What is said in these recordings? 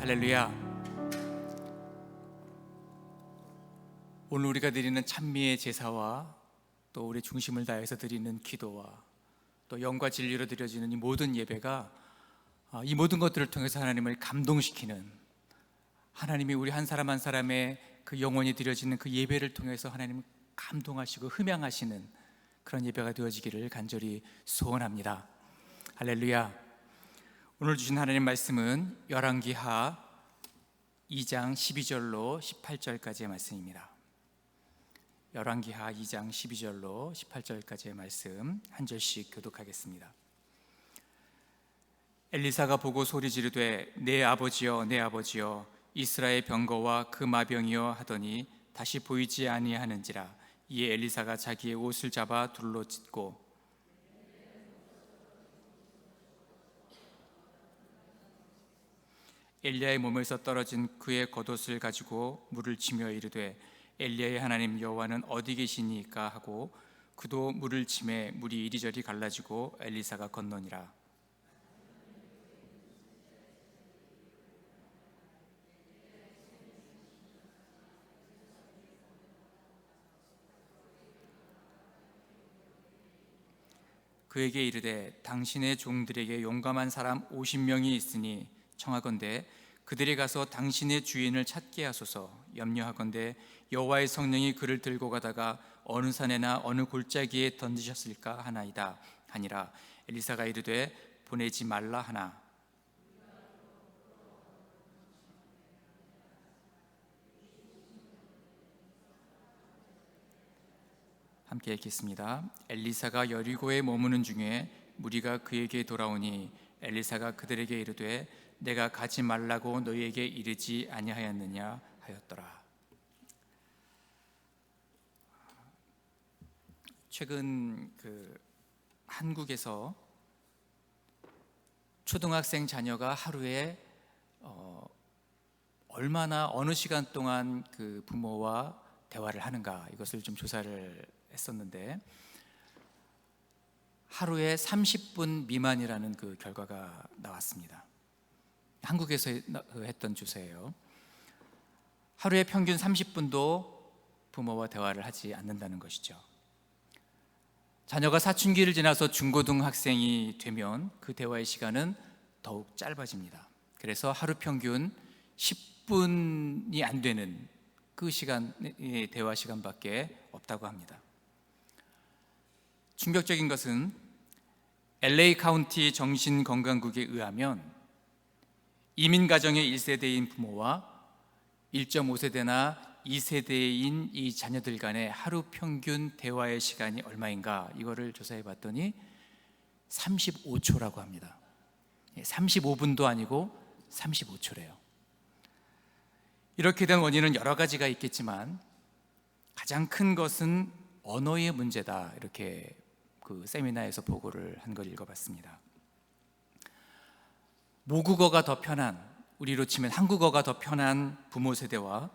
할렐루야. 오늘 우리가 드리는 찬미의 제사와 또 우리 중심을 다해서 드리는 기도와 또 영과 진리로 드려지는 이 모든 예배가 이 모든 것들을 통해서 하나님을 감동시키는, 하나님이 우리 한 사람 한 사람의 그 영혼이 드려지는 그 예배를 통해서 하나님을 감동하시고 흠양하시는 그런 예배가 되어지기를 간절히 소원합니다. 할렐루야. 오늘 주신 하나님 말씀은 열왕기하 2장 12절로 18절까지의 말씀입니다. 열왕기하 2장 12절로 18절까지의 말씀 한 절씩 교독하겠습니다. 엘리사가 보고 소리 지르되 내 아버지여 내 아버지여 이스라엘 병거와 그 마병이여 하더니 다시 보이지 아니하는지라. 이에 엘리사가 자기의 옷을 잡아 둘로 찢고 엘리야의 몸에서 떨어진 그의 겉옷을 가지고 물을 치며 이르되 엘리야의 하나님 여호와는 어디 계시니까 하고 그도 물을 치매 물이 이리저리 갈라지고 엘리사가 건너니라. 그에게 이르되 당신의 종들에게 용감한 사람 50명이 있으니 청하건대 그들이 가서 당신의 주인을 찾게 하소서. 염려하건대 여호와의 성령이 그를 들고 가다가 어느 산에나 어느 골짜기에 던지셨을까 하나이다 하니라. 엘리사가 이르되 보내지 말라 하나. 함께 읽겠습니다. 엘리사가 여리고에 머무는 중에 무리가 그에게 돌아오니 엘리사가 그들에게 이르되 내가 가지 말라고 너희에게 이르지 아니하였느냐 하였더라. 최근 한국에서 초등학생 자녀가 하루에 얼마나 어느 시간 동안 그 부모와 대화를 하는가, 이것을 좀 조사를 했었는데 하루에 30분 미만이라는 그 결과가 나왔습니다. 한국에서 했던 조사예요. 하루에 평균 30분도 부모와 대화를 하지 않는다는 것이죠. 자녀가 사춘기를 지나서 중고등학생이 되면 그 대화의 시간은 더욱 짧아집니다. 그래서 하루 평균 10분이 안 되는 그 시간의 대화 시간밖에 없다고 합니다. 충격적인 것은 LA 카운티 정신건강국에 의하면 이민 가정의 1세대인 부모와 1.5세대나 2세대인 이 자녀들 간의 하루 평균 대화의 시간이 얼마인가, 이거를 조사해 봤더니 35초라고 합니다. 35분도 아니고 35초래요. 이렇게 된 원인은 여러 가지가 있겠지만 가장 큰 것은 언어의 문제다, 이렇게 그 세미나에서 보고를 한 걸 읽어봤습니다. 모국어가 더 편한, 우리로 치면 한국어가 더 편한 부모 세대와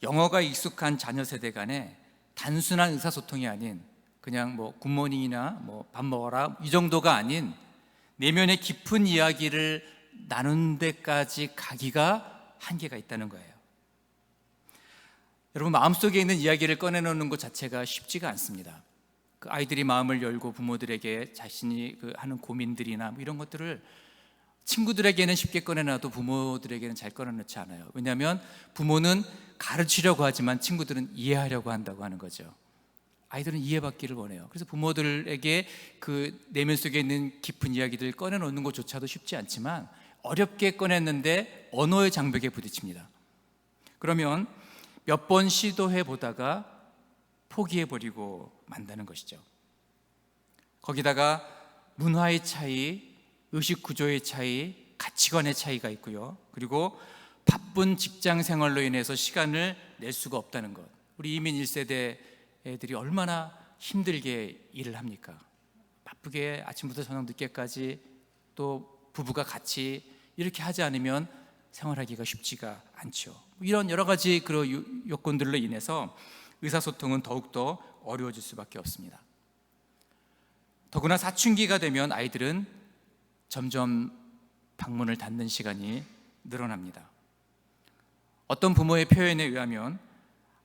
영어가 익숙한 자녀 세대 간에 단순한 의사소통이 아닌 그냥 뭐 굿모닝이나 뭐 밥 먹어라 이 정도가 아닌 내면의 깊은 이야기를 나눈 데까지 가기가 한계가 있다는 거예요. 여러분, 마음속에 있는 이야기를 꺼내놓는 것 자체가 쉽지가 않습니다. 그 아이들이 마음을 열고 부모들에게 자신이 하는 고민들이나 뭐 이런 것들을 친구들에게는 쉽게 꺼내놔도 부모들에게는 잘 꺼내놓지 않아요. 왜냐하면 부모는 가르치려고 하지만 친구들은 이해하려고 한다고 하는 거죠. 아이들은 이해받기를 원해요. 그래서 부모들에게 그 내면 속에 있는 깊은 이야기들을 꺼내놓는 것조차도 쉽지 않지만 어렵게 꺼냈는데 언어의 장벽에 부딪힙니다. 그러면 몇 번 시도해 보다가 포기해버리고 만다는 것이죠. 거기다가 문화의 차이, 의식 구조의 차이, 가치관의 차이가 있고요. 그리고 바쁜 직장 생활로 인해서 시간을 낼 수가 없다는 것. 우리 이민 1세대 애들이 얼마나 힘들게 일을 합니까? 바쁘게 아침부터 저녁 늦게까지 또 부부가 같이 이렇게 하지 않으면 생활하기가 쉽지가 않죠. 이런 여러 가지 그런 요건들로 인해서 의사소통은 더욱더 어려워질 수밖에 없습니다. 더구나 사춘기가 되면 아이들은 점점 방문을 닫는 시간이 늘어납니다. 어떤 부모의 표현에 의하면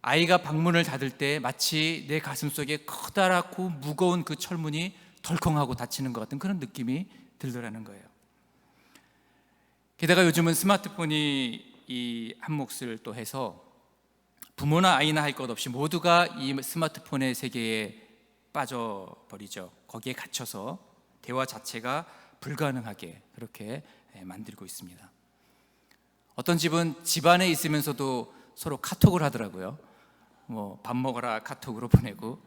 아이가 방문을 닫을 때 마치 내 가슴속에 커다랗고 무거운 그 철문이 덜컹하고 닫히는 것 같은 그런 느낌이 들더라는 거예요. 게다가 요즘은 스마트폰이 이 한 몫을 또 해서 부모나 아이나 할 것 없이 모두가 이 스마트폰의 세계에 빠져버리죠. 거기에 갇혀서 대화 자체가 불가능하게 그렇게 만들고 있습니다. 어떤 집은 집안에 있으면서도 서로 카톡을 하더라고요. 뭐 밥 먹어라 카톡으로 보내고,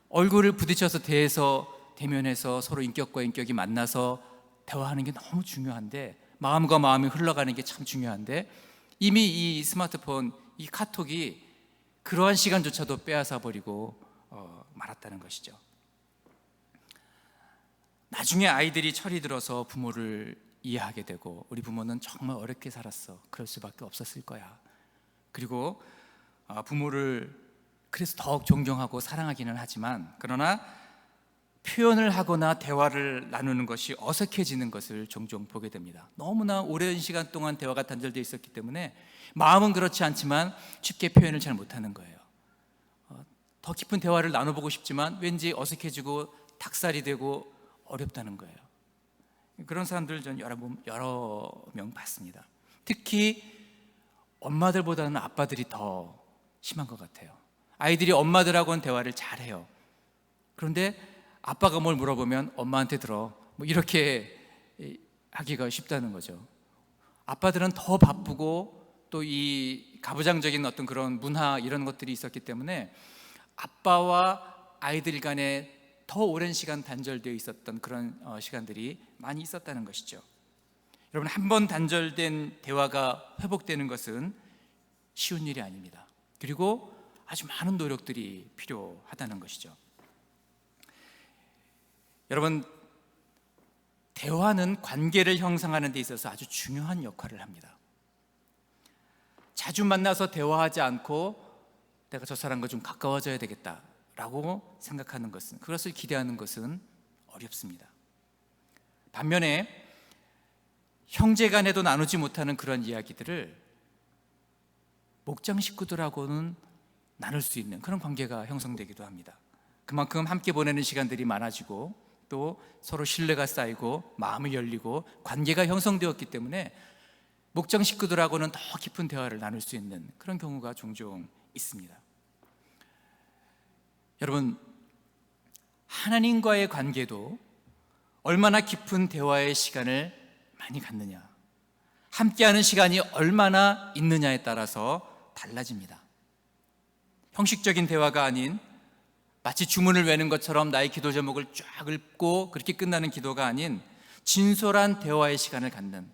얼굴을 부딪혀서 대면해서 서로 인격과 인격이 만나서 대화하는 게 너무 중요한데, 마음과 마음이 흘러가는 게 참 중요한데, 이미 이 스마트폰, 이 카톡이 그러한 시간조차도 빼앗아 버리고 말았다는 것이죠. 나중에 아이들이 철이 들어서 부모를 이해하게 되고, 우리 부모는 정말 어렵게 살았어, 그럴 수밖에 없었을 거야. 그리고 부모를 그래서 더욱 존경하고 사랑하기는 하지만, 그러나 표현을 하거나 대화를 나누는 것이 어색해지는 것을 종종 보게 됩니다. 너무나 오랜 시간 동안 대화가 단절되어 있었기 때문에 마음은 그렇지 않지만 쉽게 표현을 잘 못하는 거예요. 더 깊은 대화를 나눠보고 싶지만 왠지 어색해지고 닭살이 되고 어렵다는 거예요. 그런 사람들 전 여러 명 봤습니다. 특히 엄마들보다는 아빠들이 더 심한 것 같아요. 아이들이 엄마들하고는 대화를 잘해요. 그런데 아빠가 뭘 물어보면 엄마한테 들어, 뭐 이렇게 하기가 쉽다는 거죠. 아빠들은 더 바쁘고 또 이 가부장적인 어떤 그런 문화, 이런 것들이 있었기 때문에 아빠와 아이들 간에 더 오랜 시간 단절되어 있었던 그런 시간들이 많이 있었다는 것이죠. 여러분, 한 번 단절된 대화가 회복되는 것은 쉬운 일이 아닙니다. 그리고 아주 많은 노력들이 필요하다는 것이죠. 여러분, 대화는 관계를 형성하는 데 있어서 아주 중요한 역할을 합니다. 자주 만나서 대화하지 않고 내가 저 사람과 좀 가까워져야 되겠다라고 생각하는 것은, 그것을 기대하는 것은 어렵습니다. 반면에 형제 간에도 나누지 못하는 그런 이야기들을 목장 식구들하고는 나눌 수 있는 그런 관계가 형성되기도 합니다. 그만큼 함께 보내는 시간들이 많아지고 또 서로 신뢰가 쌓이고 마음이 열리고 관계가 형성되었기 때문에 목장 식구들하고는 더 깊은 대화를 나눌 수 있는 그런 경우가 종종 있습니다. 여러분, 하나님과의 관계도 얼마나 깊은 대화의 시간을 많이 갖느냐, 함께하는 시간이 얼마나 있느냐에 따라서 달라집니다. 형식적인 대화가 아닌 마치 주문을 외는 것처럼 나의 기도 제목을 쫙 읊고 그렇게 끝나는 기도가 아닌 진솔한 대화의 시간을 갖는,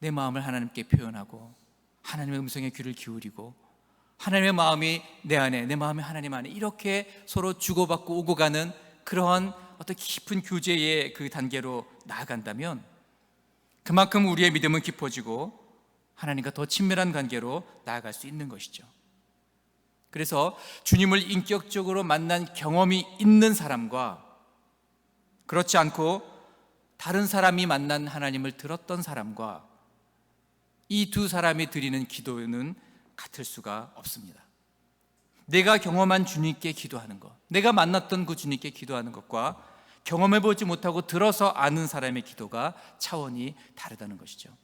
내 마음을 하나님께 표현하고 하나님의 음성에 귀를 기울이고 하나님의 마음이 내 안에, 내 마음이 하나님 안에, 이렇게 서로 주고받고 오고 가는 그러한 어떤 깊은 교제의 그 단계로 나아간다면 그만큼 우리의 믿음은 깊어지고 하나님과 더 친밀한 관계로 나아갈 수 있는 것이죠. 그래서 주님을 인격적으로 만난 경험이 있는 사람과 그렇지 않고 다른 사람이 만난 하나님을 들었던 사람과 이 두 사람이 드리는 기도는 같을 수가 없습니다. 내가 경험한 주님께 기도하는 것, 내가 만났던 그 주님께 기도하는 것과 경험해보지 못하고 들어서 아는 사람의 기도가 차원이 다르다는 것이죠.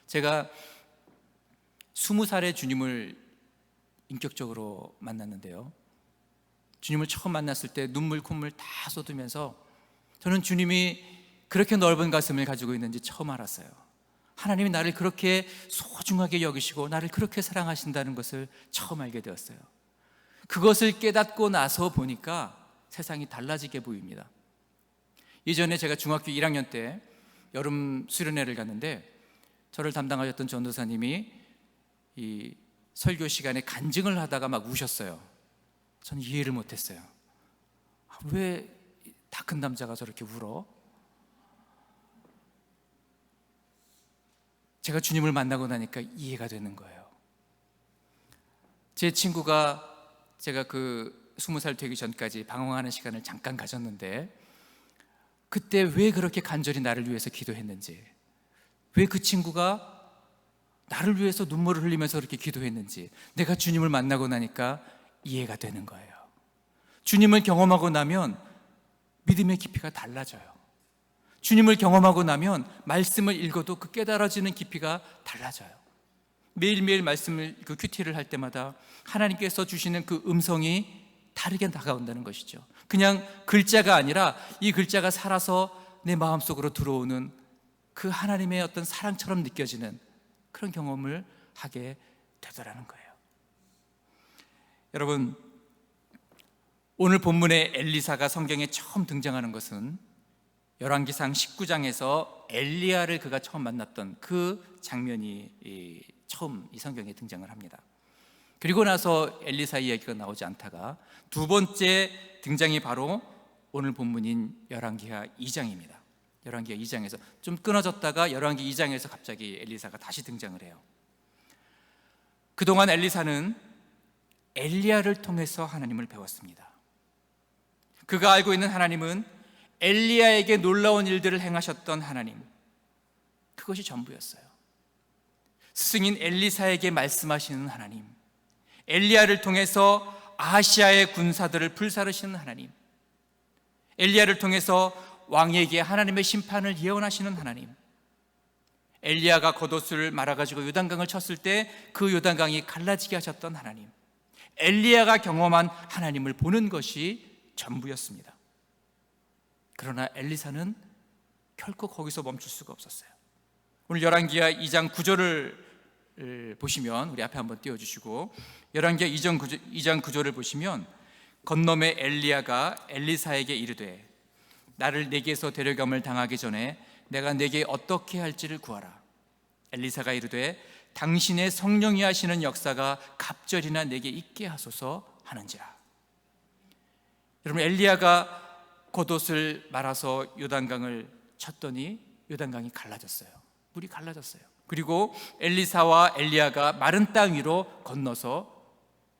제가 20살에 주님을 인격적으로 만났는데요, 주님을 처음 만났을 때 눈물 콧물 다 쏟으면서 저는 주님이 그렇게 넓은 가슴을 가지고 있는지 처음 알았어요. 하나님이 나를 그렇게 소중하게 여기시고 나를 그렇게 사랑하신다는 것을 처음 알게 되었어요. 그것을 깨닫고 나서 보니까 세상이 달라지게 보입니다. 예전에 제가 중학교 1학년 때 여름 수련회를 갔는데 저를 담당하셨던 전도사님이 이 설교 시간에 간증을 하다가 막 우셨어요. 저는 이해를 못했어요. 왜 다 큰 남자가 저렇게 울어? 제가 주님을 만나고 나니까 이해가 되는 거예요. 제 친구가 제가 그 20살 되기 전까지 방황하는 시간을 잠깐 가졌는데 그때 왜 그렇게 간절히 나를 위해서 기도했는지, 왜 그 친구가 나를 위해서 눈물을 흘리면서 그렇게 기도했는지 내가 주님을 만나고 나니까 이해가 되는 거예요. 주님을 경험하고 나면 믿음의 깊이가 달라져요. 주님을 경험하고 나면 말씀을 읽어도 그 깨달아지는 깊이가 달라져요. 매일매일 말씀을 큐티를 할 때마다 하나님께서 주시는 그 음성이 다르게 다가온다는 것이죠. 그냥 글자가 아니라 이 글자가 살아서 내 마음속으로 들어오는 그 하나님의 어떤 사랑처럼 느껴지는 그런 경험을 하게 되더라는 거예요. 여러분, 오늘 본문의 엘리사가 성경에 처음 등장하는 것은 열왕기상 19장에서 엘리야를 그가 처음 만났던 그 장면이 처음 이 성경에 등장을 합니다. 그리고 나서 엘리사 이야기가 나오지 않다가 두 번째 등장이 바로 오늘 본문인 열왕기하 2장입니다. 열왕기하 2장에서 좀 끊어졌다가 열왕기 2장에서 갑자기 엘리사가 다시 등장을 해요. 그동안 엘리사는 엘리야를 통해서 하나님을 배웠습니다. 그가 알고 있는 하나님은 엘리야에게 놀라운 일들을 행하셨던 하나님, 그것이 전부였어요. 스승인 엘리사에게 말씀하시는 하나님, 엘리야를 통해서 아시아의 군사들을 불사르시는 하나님, 엘리야를 통해서 왕에게 하나님의 심판을 예언하시는 하나님, 엘리야가 겉옷을 말아가지고 요단강을 쳤을 때 그 요단강이 갈라지게 하셨던 하나님, 엘리야가 경험한 하나님을 보는 것이 전부였습니다. 그러나 엘리사는 결코 거기서 멈출 수가 없었어요. 오늘 열왕기하 2장 9절을 보시면, 우리 앞에 한번 띄워주시고, 열왕기하 2장 9절을 보시면 건너매 엘리야가 엘리사에게 이르되 나를 내게서 데려감을 당하기 전에 내가 내게 어떻게 할지를 구하라. 엘리사가 이르되 당신의 성령이 하시는 역사가 갑절이나 내게 있게 하소서 하는지라. 여러분, 엘리야가 겉옷을 말아서 요단강을 쳤더니 요단강이 갈라졌어요. 물이 갈라졌어요. 그리고 엘리사와 엘리야가 마른 땅 위로 건너서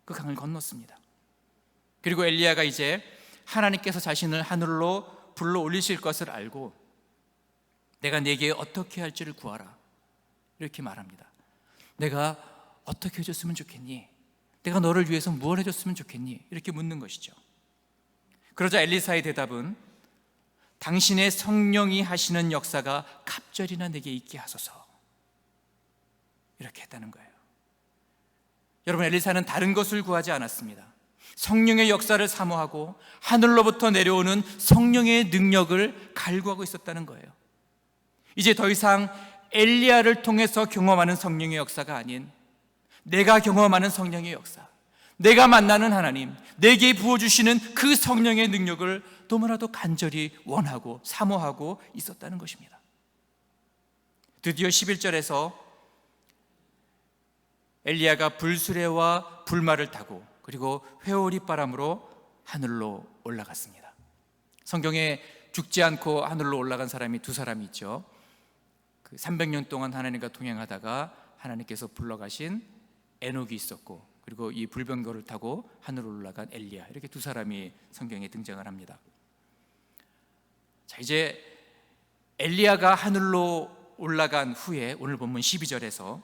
그 강을 건넜습니다. 그리고 엘리야가 이제 하나님께서 자신을 하늘로 불러 올리실 것을 알고 내가 내게 어떻게 할지를 구하라, 이렇게 말합니다. 내가 어떻게 해줬으면 좋겠니? 내가 너를 위해서 무엇 해줬으면 좋겠니? 이렇게 묻는 것이죠. 그러자 엘리사의 대답은 당신의 성령이 하시는 역사가 갑절이나 내게 있게 하소서, 이렇게 했다는 거예요. 여러분, 엘리사는 다른 것을 구하지 않았습니다. 성령의 역사를 사모하고 하늘로부터 내려오는 성령의 능력을 갈구하고 있었다는 거예요. 이제 더 이상 엘리야를 통해서 경험하는 성령의 역사가 아닌 내가 경험하는 성령의 역사, 내가 만나는 하나님, 내게 부어주시는 그 성령의 능력을 너무나도 간절히 원하고 사모하고 있었다는 것입니다. 드디어 11절에서 엘리야가 불수레와 불말을 타고 그리고 회오리 바람으로 하늘로 올라갔습니다. 성경에 죽지 않고 하늘로 올라간 사람이 두 사람이 있죠. 그 300년 동안 하나님과 동행하다가 하나님께서 불러가신 에녹이 있었고, 그리고 이 불병거를 타고 하늘로 올라간 엘리야, 이렇게 두 사람이 성경에 등장을 합니다. 자, 이제 엘리야가 하늘로 올라간 후에 오늘 본문 12절에서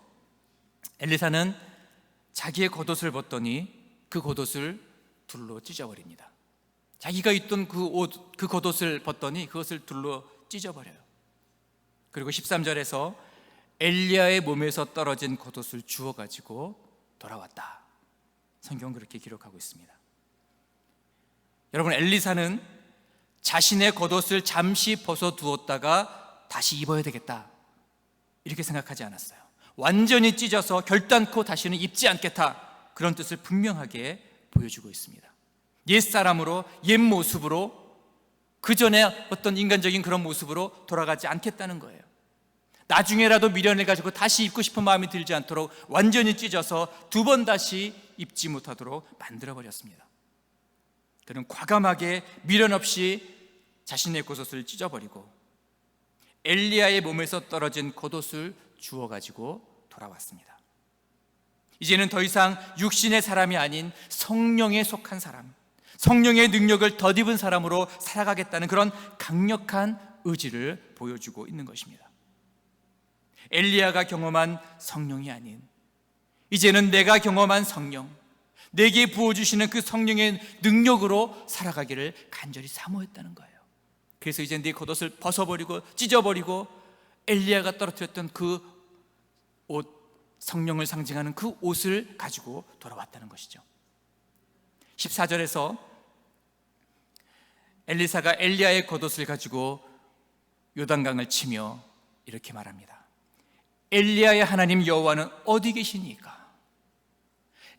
엘리사는 자기의 겉옷을 벗더니 그 겉옷을 둘로 찢어버립니다. 자기가 입던 그 겉옷을 벗더니 그것을 둘로 찢어버려요. 그리고 13절에서 엘리야의 몸에서 떨어진 겉옷을 주워가지고 돌아왔다. 성경은 그렇게 기록하고 있습니다. 여러분, 엘리사는 자신의 겉옷을 잠시 벗어두었다가 다시 입어야 되겠다, 이렇게 생각하지 않았어요. 완전히 찢어서 결단코 다시는 입지 않겠다, 그런 뜻을 분명하게 보여주고 있습니다. 옛사람으로, 옛 모습으로, 그 전에 어떤 인간적인 그런 모습으로 돌아가지 않겠다는 거예요. 나중에라도 미련해가지고 다시 입고 싶은 마음이 들지 않도록 완전히 찢어서 두 번 다시 입지 못하도록 만들어버렸습니다. 그는 과감하게 미련 없이 자신의 겉옷을 찢어버리고 엘리야의 몸에서 떨어진 겉옷을 주워가지고 돌아왔습니다. 이제는 더 이상 육신의 사람이 아닌 성령에 속한 사람, 성령의 능력을 덧입은 사람으로 살아가겠다는 그런 강력한 의지를 보여주고 있는 것입니다. 엘리야가 경험한 성령이 아닌 이제는 내가 경험한 성령, 내게 부어주시는 그 성령의 능력으로 살아가기를 간절히 사모했다는 거예요. 그래서 이제 네 겉옷을 벗어버리고 찢어버리고 엘리야가 떨어뜨렸던 그 옷, 성령을 상징하는 그 옷을 가지고 돌아왔다는 것이죠. 14절에서 엘리사가 엘리야의 겉옷을 가지고 요단강을 치며 이렇게 말합니다. 엘리야의 하나님 여호와는 어디 계시니까?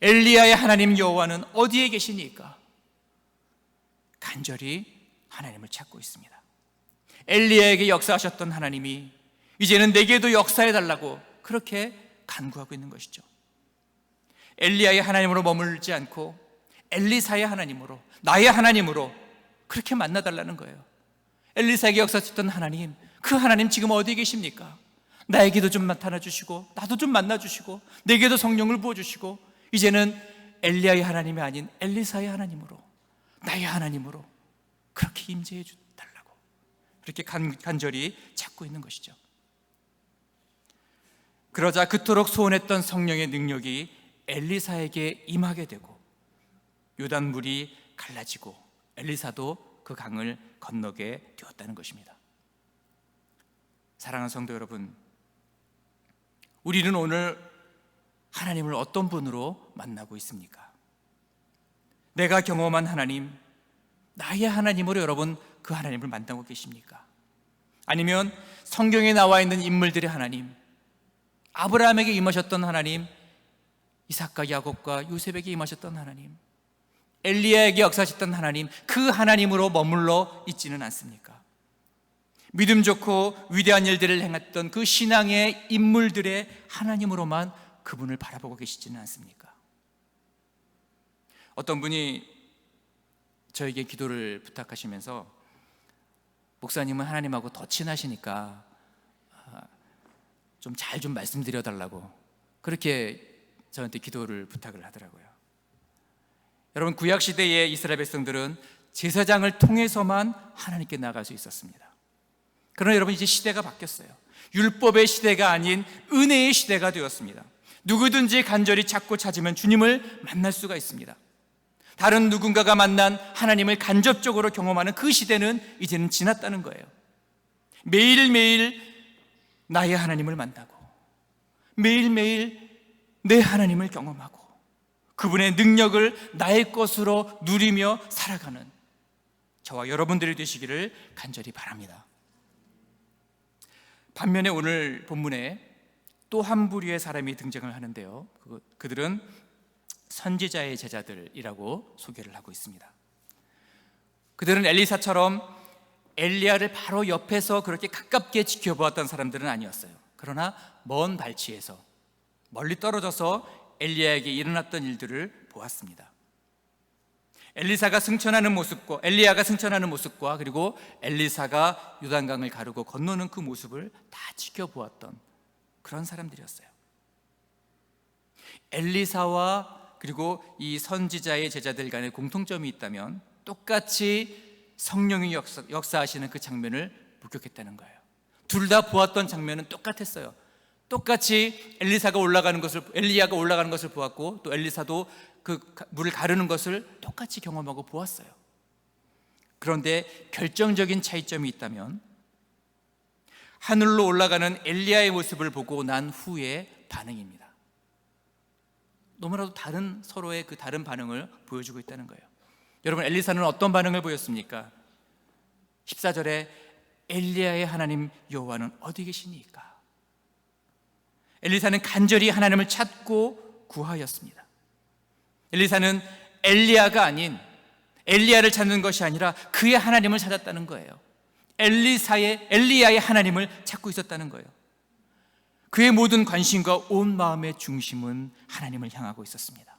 엘리야의 하나님 여호와는 어디에 계시니까? 간절히 하나님을 찾고 있습니다. 엘리야에게 역사하셨던 하나님이 이제는 내게도 역사해달라고 그렇게 간구하고 있는 것이죠. 엘리야의 하나님으로 머물지 않고 엘리사의 하나님으로, 나의 하나님으로 그렇게 만나달라는 거예요. 엘리사에게 역사하셨던 하나님, 그 하나님 지금 어디에 계십니까? 나에게도 좀 나타나 주시고 나도 좀 만나 주시고 내게도 성령을 부어주시고 이제는 엘리야의 하나님이 아닌 엘리사의 하나님으로, 나의 하나님으로 그렇게 임재해 달라고 그렇게 간절히 찾고 있는 것이죠. 그러자 그토록 소원했던 성령의 능력이 엘리사에게 임하게 되고 요단물이 갈라지고 엘리사도 그 강을 건너게 되었다는 것입니다. 사랑하는 성도 여러분, 우리는 오늘 하나님을 어떤 분으로 만나고 있습니까? 내가 경험한 하나님, 나의 하나님으로 여러분 그 하나님을 만나고 계십니까? 아니면 성경에 나와 있는 인물들의 하나님, 아브라함에게 임하셨던 하나님, 이삭과 야곱과 요셉에게 임하셨던 하나님, 엘리야에게 역사하셨던 하나님, 그 하나님으로 머물러 있지는 않습니까? 믿음 좋고 위대한 일들을 행했던 그 신앙의 인물들의 하나님으로만 그분을 바라보고 계시지는 않습니까? 어떤 분이 저에게 기도를 부탁하시면서 목사님은 하나님하고 더 친하시니까 좀 잘 좀 말씀드려 달라고 그렇게 저한테 기도를 부탁을 하더라고요. 여러분, 구약시대의 이스라엘 백성들은 제사장을 통해서만 하나님께 나아갈 수 있었습니다. 그러나 여러분, 이제 시대가 바뀌었어요. 율법의 시대가 아닌 은혜의 시대가 되었습니다. 누구든지 간절히 찾고 찾으면 주님을 만날 수가 있습니다. 다른 누군가가 만난 하나님을 간접적으로 경험하는 그 시대는 이제는 지났다는 거예요. 매일매일 나의 하나님을 만나고 매일매일 내 하나님을 경험하고 그분의 능력을 나의 것으로 누리며 살아가는 저와 여러분들이 되시기를 간절히 바랍니다. 반면에 오늘 본문에 또 한 부류의 사람이 등장을 하는데요, 그들은 선지자의 제자들이라고 소개를 하고 있습니다. 그들은 엘리사처럼 엘리야를 바로 옆에서 그렇게 가깝게 지켜보았던 사람들은 아니었어요. 그러나 먼 발치에서 멀리 떨어져서 엘리야에게 일어났던 일들을 보았습니다. 엘리야가 승천하는 모습과 그리고 엘리사가 요단강을 가르고 건너는 그 모습을 다 지켜보았던 그런 사람들이었어요. 엘리사와 그리고 이 선지자의 제자들 간에 공통점이 있다면 똑같이 성령이 역사하시는 그 장면을 목격했다는 거예요. 둘 다 보았던 장면은 똑같았어요. 똑같이 엘리야가 올라가는 것을 보았고 또 엘리사도 그 물을 가르는 것을 똑같이 경험하고 보았어요. 그런데 결정적인 차이점이 있다면 하늘로 올라가는 엘리야의 모습을 보고 난 후의 반응입니다. 너무나도 서로의 그 다른 반응을 보여주고 있다는 거예요. 여러분, 엘리사는 어떤 반응을 보였습니까? 14절에 엘리야의 하나님 여호와는 어디 계시니까? 엘리사는 간절히 하나님을 찾고 구하였습니다. 엘리사는 엘리야가 아닌 엘리야를 찾는 것이 아니라 그의 하나님을 찾았다는 거예요. 엘리야의 하나님을 찾고 있었다는 거예요. 그의 모든 관심과 온 마음의 중심은 하나님을 향하고 있었습니다.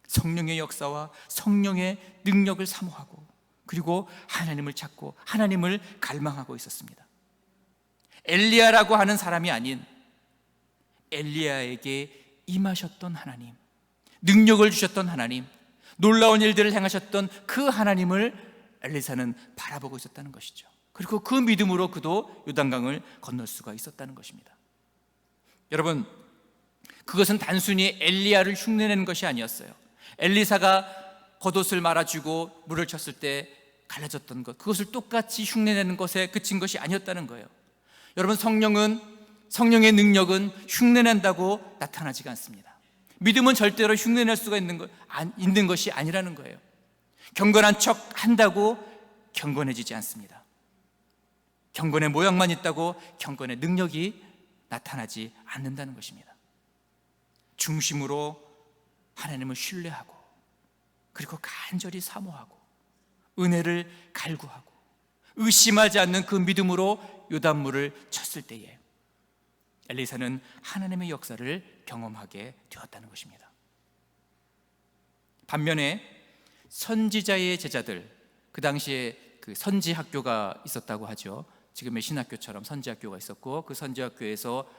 성령의 역사와 성령의 능력을 사모하고 그리고 하나님을 찾고 하나님을 갈망하고 있었습니다. 엘리야라고 하는 사람이 아닌 엘리야에게 임하셨던 하나님, 능력을 주셨던 하나님, 놀라운 일들을 행하셨던 그 하나님을 엘리사는 바라보고 있었다는 것이죠. 그리고 그 믿음으로 그도 요단강을 건널 수가 있었다는 것입니다. 여러분, 그것은 단순히 엘리야를 흉내내는 것이 아니었어요. 엘리사가 겉옷을 말아주고 물을 쳤을 때 갈라졌던 것, 그것을 똑같이 흉내내는 것에 그친 것이 아니었다는 거예요. 여러분, 성령의 능력은 흉내낸다고 나타나지가 않습니다. 믿음은 절대로 흉내낼 수가 있는 것이 아니라는 거예요. 경건한 척 한다고 경건해지지 않습니다. 경건의 모양만 있다고 경건의 능력이 나타나지 않는다는 것입니다. 중심으로 하나님을 신뢰하고, 그리고 간절히 사모하고, 은혜를 갈구하고, 의심하지 않는 그 믿음으로 요단물을 쳤을 때에 엘리사는 하나님의 역사를 경험하게 되었다는 것입니다. 반면에 선지자의 제자들, 그 당시에 그 선지 학교가 있었다고 하죠. 지금의 신학교처럼 선지 학교가 있었고, 그 선지 학교에서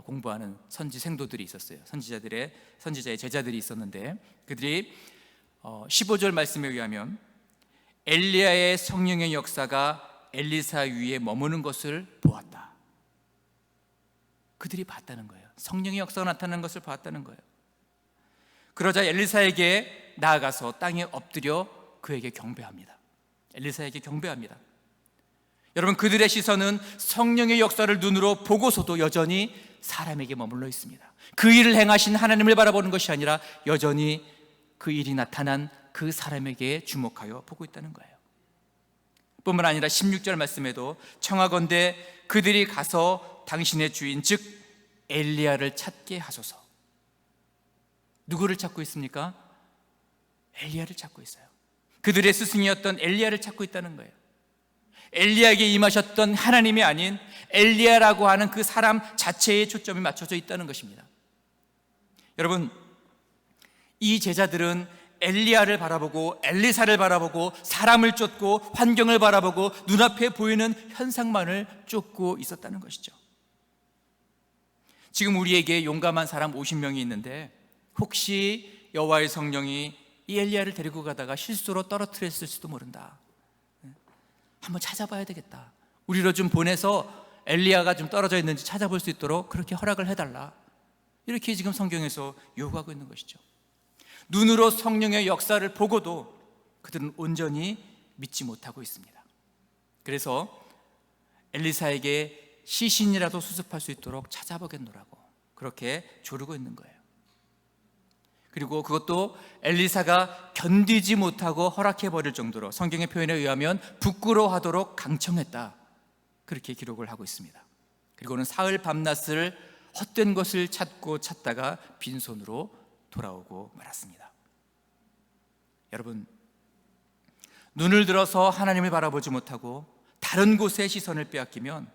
공부하는 선지 생도들이 있었어요. 선지자의 제자들이 있었는데, 그들이 15절 말씀에 의하면 엘리야의 성령의 역사가 엘리사 위에 머무는 것을 보았다. 그들이 봤다는 거예요. 성령의 역사가 나타나는 것을 봤다는 거예요. 그러자 엘리사에게 나아가서 땅에 엎드려 그에게 경배합니다. 엘리사에게 경배합니다. 여러분, 그들의 시선은 성령의 역사를 눈으로 보고서도 여전히 사람에게 머물러 있습니다. 그 일을 행하신 하나님을 바라보는 것이 아니라 여전히 그 일이 나타난 그 사람에게 주목하여 보고 있다는 거예요. 뿐만 아니라 16절 말씀에도 청하건대 그들이 가서 당신의 주인 즉 엘리야를 찾게 하소서. 누구를 찾고 있습니까? 엘리야를 찾고 있어요. 그들의 스승이었던 엘리야를 찾고 있다는 거예요. 엘리야에게 임하셨던 하나님이 아닌 엘리야라고 하는 그 사람 자체에 초점이 맞춰져 있다는 것입니다. 여러분, 이 제자들은 엘리야를 바라보고 엘리사를 바라보고 사람을 쫓고 환경을 바라보고 눈앞에 보이는 현상만을 쫓고 있었다는 것이죠. 지금 우리에게 용감한 사람 50명이 있는데, 혹시 여호와의 성령이 이 엘리야를 데리고 가다가 실수로 떨어뜨렸을지도 모른다. 한번 찾아봐야 되겠다. 우리로 좀 보내서 엘리야가 좀 떨어져 있는지 찾아볼 수 있도록 그렇게 허락을 해달라. 이렇게 지금 성경에서 요구하고 있는 것이죠. 눈으로 성령의 역사를 보고도 그들은 온전히 믿지 못하고 있습니다. 그래서 엘리사에게 시신이라도 수습할 수 있도록 찾아보겠노라고 그렇게 조르고 있는 거예요. 그리고 그것도 엘리사가 견디지 못하고 허락해버릴 정도로 성경의 표현에 의하면 부끄러워하도록 강청했다, 그렇게 기록을 하고 있습니다. 그리고는 사흘 밤낮을 헛된 것을 찾다가 빈손으로 돌아오고 말았습니다. 여러분, 눈을 들어서 하나님을 바라보지 못하고 다른 곳에 시선을 빼앗기면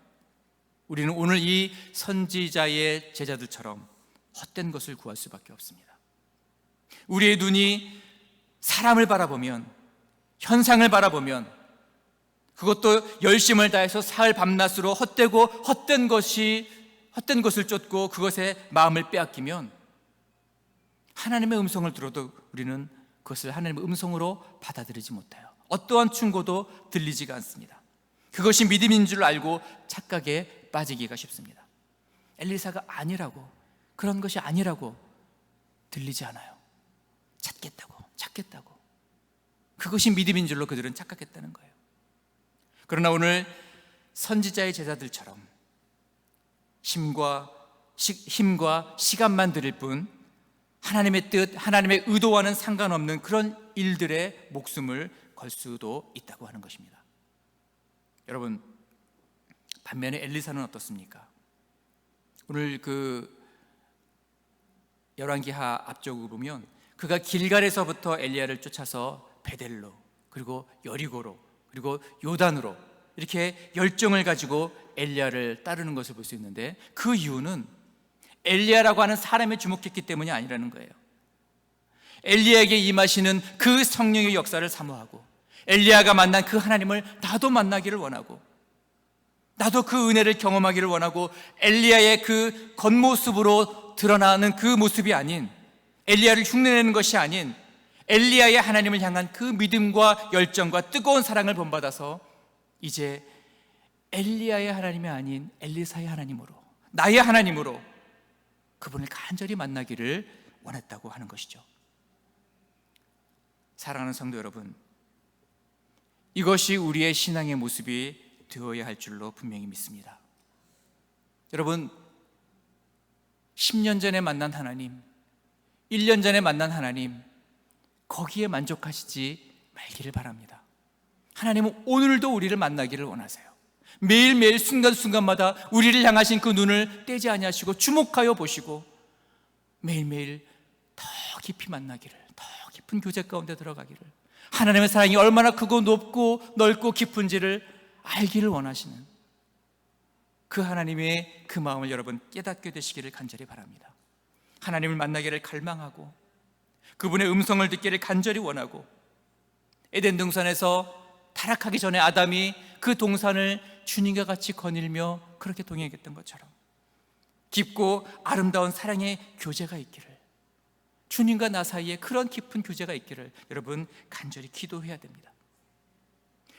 우리는 오늘 이 선지자의 제자들처럼 헛된 것을 구할 수밖에 없습니다. 우리의 눈이 사람을 바라보면, 현상을 바라보면, 그것도 열심을 다해서 사흘 밤낮으로 헛된 것을 쫓고 그것에 마음을 빼앗기면 하나님의 음성을 들어도 우리는 그것을 하나님의 음성으로 받아들이지 못해요. 어떠한 충고도 들리지가 않습니다. 그것이 믿음인 줄 알고 착각에 빠지기가 쉽습니다. 엘리사가 아니라고, 그런 것이 아니라고 들리지 않아요. 찾겠다고 그것이 믿음인 줄로 그들은 착각했다는 거예요. 그러나 오늘 선지자의 제자들처럼 힘과 시간만 들일 뿐 하나님의 뜻, 하나님의 의도와는 상관없는 그런 일들에 목숨을 걸 수도 있다고 하는 것입니다. 여러분, 반면에 엘리사는 어떻습니까? 오늘 그 열왕기하 앞쪽을 보면 그가 길갈에서부터 엘리야를 쫓아서 베델로, 그리고 여리고로, 그리고 요단으로 이렇게 열정을 가지고 엘리야를 따르는 것을 볼 수 있는데, 그 이유는 엘리야라고 하는 사람에 주목했기 때문이 아니라는 거예요. 엘리야에게 임하시는 그 성령의 역사를 사모하고, 엘리야가 만난 그 하나님을 나도 만나기를 원하고, 나도 그 은혜를 경험하기를 원하고, 엘리야의 그 겉모습으로 드러나는 그 모습이 아닌, 엘리야를 흉내내는 것이 아닌 엘리야의 하나님을 향한 그 믿음과 열정과 뜨거운 사랑을 본받아서 이제 엘리야의 하나님이 아닌 엘리사의 하나님으로, 나의 하나님으로 그분을 간절히 만나기를 원했다고 하는 것이죠. 사랑하는 성도 여러분, 이것이 우리의 신앙의 모습이 되어야 할 줄로 분명히 믿습니다. 여러분, 10년 전에 만난 하나님, 1년 전에 만난 하나님, 거기에 만족하시지 말기를 바랍니다. 하나님은 오늘도 우리를 만나기를 원하세요. 매일매일 순간순간마다 우리를 향하신 그 눈을 떼지 아니하시고 주목하여 보시고 매일매일 더 깊이 만나기를, 더 깊은 교제 가운데 들어가기를, 하나님의 사랑이 얼마나 크고 높고 넓고 깊은지를 알기를 원하시는 그 하나님의 그 마음을 여러분 깨닫게 되시기를 간절히 바랍니다. 하나님을 만나기를 갈망하고 그분의 음성을 듣기를 간절히 원하고, 에덴 동산에서 타락하기 전에 아담이 그 동산을 주님과 같이 거닐며 그렇게 동행했던 것처럼 깊고 아름다운 사랑의 교제가 있기를, 주님과 나 사이에 그런 깊은 교제가 있기를 여러분 간절히 기도해야 됩니다.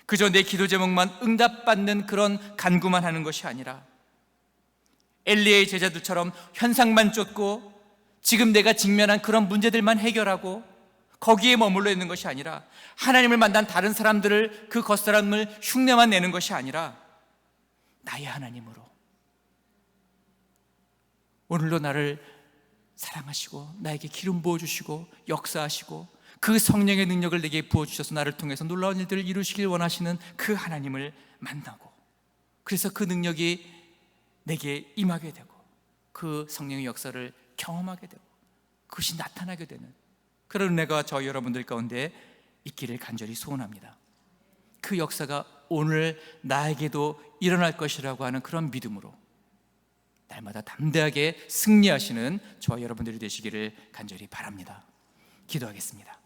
그저 내 기도 제목만 응답받는 그런 간구만 하는 것이 아니라 엘리야의 제자들처럼 현상만 쫓고 지금 내가 직면한 그런 문제들만 해결하고 거기에 머물러 있는 것이 아니라, 하나님을 만난 다른 사람들을, 그 겉사람을 흉내만 내는 것이 아니라 나의 하나님으로 오늘도 나를 사랑하시고 나에게 기름 부어주시고 역사하시고 그 성령의 능력을 내게 부어주셔서 나를 통해서 놀라운 일들을 이루시길 원하시는 그 하나님을 만나고, 그래서 그 능력이 내게 임하게 되고 그 성령의 역사를 경험하게 되고 그것이 나타나게 되는 그런 은혜가 저희 여러분들 가운데 있기를 간절히 소원합니다. 그 역사가 오늘 나에게도 일어날 것이라고 하는 그런 믿음으로 날마다 담대하게 승리하시는 저와 여러분들이 되시기를 간절히 바랍니다. 기도하겠습니다.